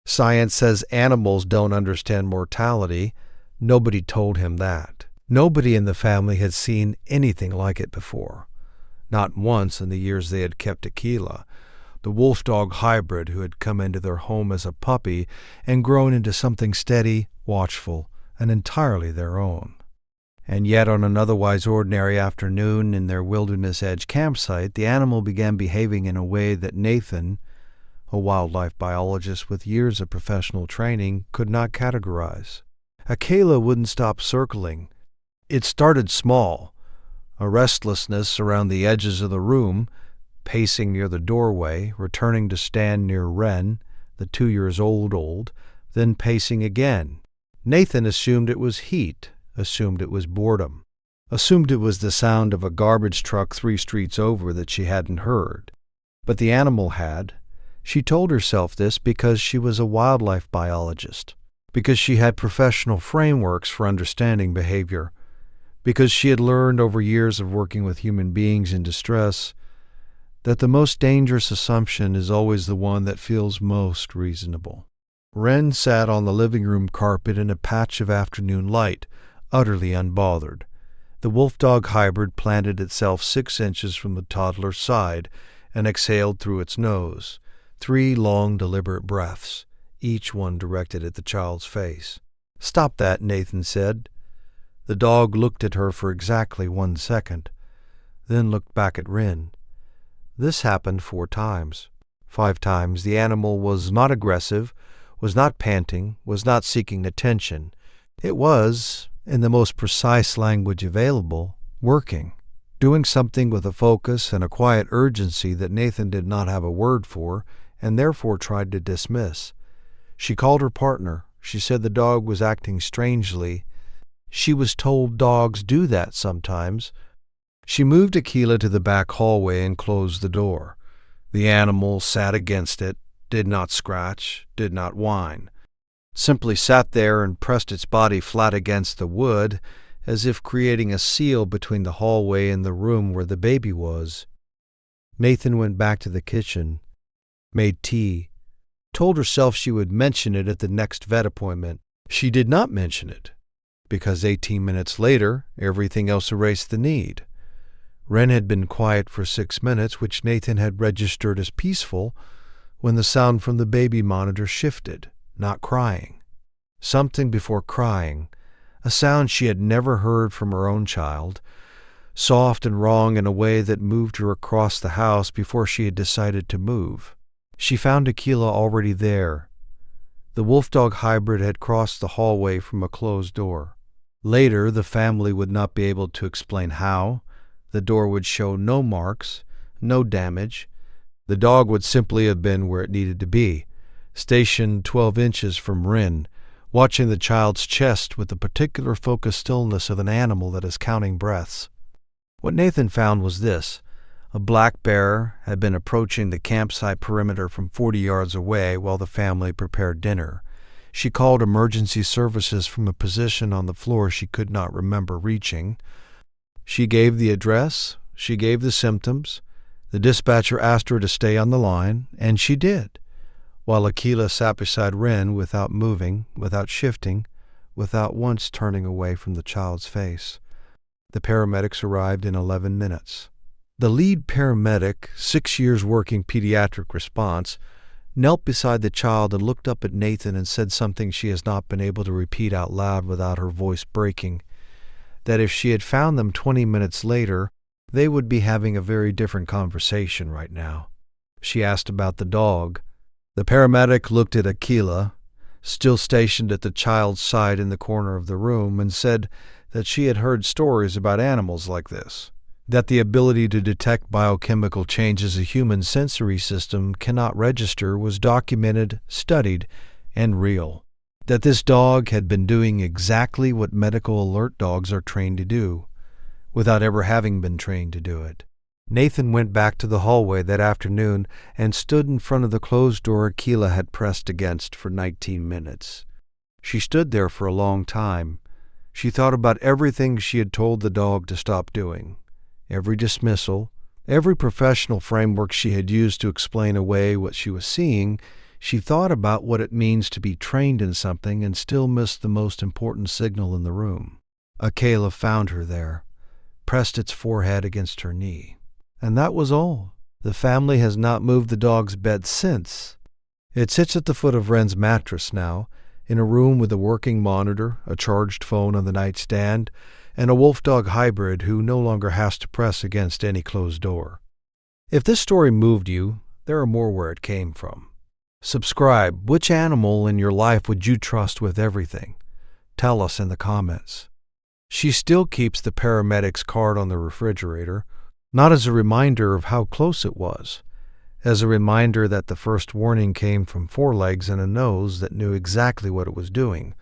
Science says animals don't understand mortality. Nobody told him that. Nobody in the family had seen anything like it before. Not once in the years they had kept Aquila, the wolf-dog hybrid who had come into their home as a puppy and grown into something steady, watchful, and entirely their own. And yet on an otherwise ordinary afternoon in their Wilderness Edge campsite, the animal began behaving in a way that Nathan, a wildlife biologist with years of professional training, could not categorize. Aquila wouldn't stop circling. It started small, a restlessness around the edges of the room, pacing near the doorway, returning to stand near Wren, the 2 years old, then pacing again. Nathan assumed it was heat, assumed it was boredom, assumed it was the sound of a garbage truck 3 streets over that she hadn't heard. But the animal had. She told herself this because she was a wildlife biologist, because she had professional frameworks for understanding behavior, because she had learned over years of working with human beings in distress that the most dangerous assumption is always the one that feels most reasonable. Wren sat on the living room carpet in a patch of afternoon light, utterly unbothered. The wolf-dog hybrid planted itself 6 inches from the toddler's side and exhaled through its nose, 3 long, deliberate breaths, each one directed at the child's face. "Stop that," Nathan said. The dog looked at her for exactly 1 second, then looked back at Wren. This happened 4 times. 5 times the animal was not aggressive, was not panting, was not seeking attention. It was, in the most precise language available, working, doing something with a focus and a quiet urgency that Nathan did not have a word for and therefore tried to dismiss. She called her partner. She said the dog was acting strangely. She was told dogs do that sometimes. She moved Aquila to the back hallway and closed the door. The animal sat against it, did not scratch, did not whine, simply sat there and pressed its body flat against the wood, as if creating a seal between the hallway and the room where the baby was. Nathan went back to the kitchen, made tea, told herself she would mention it at the next vet appointment. She did not mention it, because 18 minutes later, everything else erased the need. Wren had been quiet for 6 minutes, which Nathan had registered as peaceful, when the sound from the baby monitor shifted, not crying. Something before crying, a sound she had never heard from her own child, soft and wrong in a way that moved her across the house before she had decided to move. She found Aquila already there. The wolf-dog hybrid had crossed the hallway from a closed door. Later, the family would not be able to explain how. The door would show no marks, no damage. The dog would simply have been where it needed to be, stationed 12 inches from Wren, watching the child's chest with the particular focused stillness of an animal that is counting breaths. What Nathan found was this. A black bear had been approaching the campsite perimeter from 40 yards away while the family prepared dinner. She called emergency services from a position on the floor she could not remember reaching. She gave the address, she gave the symptoms. The dispatcher asked her to stay on the line, and she did, while Aquila sat beside Wren without moving, without shifting, without once turning away from the child's face. The paramedics arrived in 11 minutes. The lead paramedic, 6 years working pediatric response, knelt beside the child and looked up at Nathan and said something she has not been able to repeat out loud without her voice breaking, that if she had found them 20 minutes later, they would be having a very different conversation right now. She asked about the dog. The paramedic looked at Aquila, still stationed at the child's side in the corner of the room, and said that she had heard stories about animals like this, that the ability to detect biochemical changes a human sensory system cannot register was documented, studied, and real, that this dog had been doing exactly what medical alert dogs are trained to do, without ever having been trained to do it. Nathan went back to the hallway that afternoon and stood in front of the closed door Aquila had pressed against for 19 minutes. She stood there for a long time. She thought about everything she had told the dog to stop doing, every dismissal, every professional framework she had used to explain away what she was seeing. She thought about what it means to be trained in something and still miss the most important signal in the room. A caliph found her there, pressed its forehead against her knee. And that was all. The family has not moved the dog's bed since. It sits at the foot of Wren's mattress now, in a room with a working monitor, a charged phone on the nightstand, and a wolf-dog hybrid who no longer has to press against any closed door. If this story moved you, there are more where it came from. Subscribe. Which animal in your life would you trust with everything? Tell us in the comments. She still keeps the paramedic's card on the refrigerator, not as a reminder of how close it was, as a reminder that the first warning came from four legs and a nose that knew exactly what it was doing,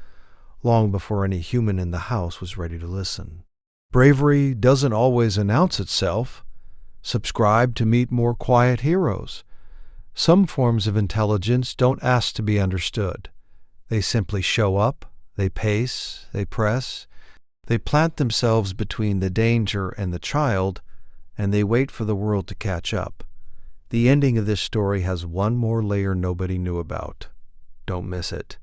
long before any human in the house was ready to listen. Bravery doesn't always announce itself. Subscribe to meet more quiet heroes. Some forms of intelligence don't ask to be understood. They simply show up, they pace, they press, they plant themselves between the danger and the child, and they wait for the world to catch up. The ending of this story has one more layer nobody knew about. Don't miss it.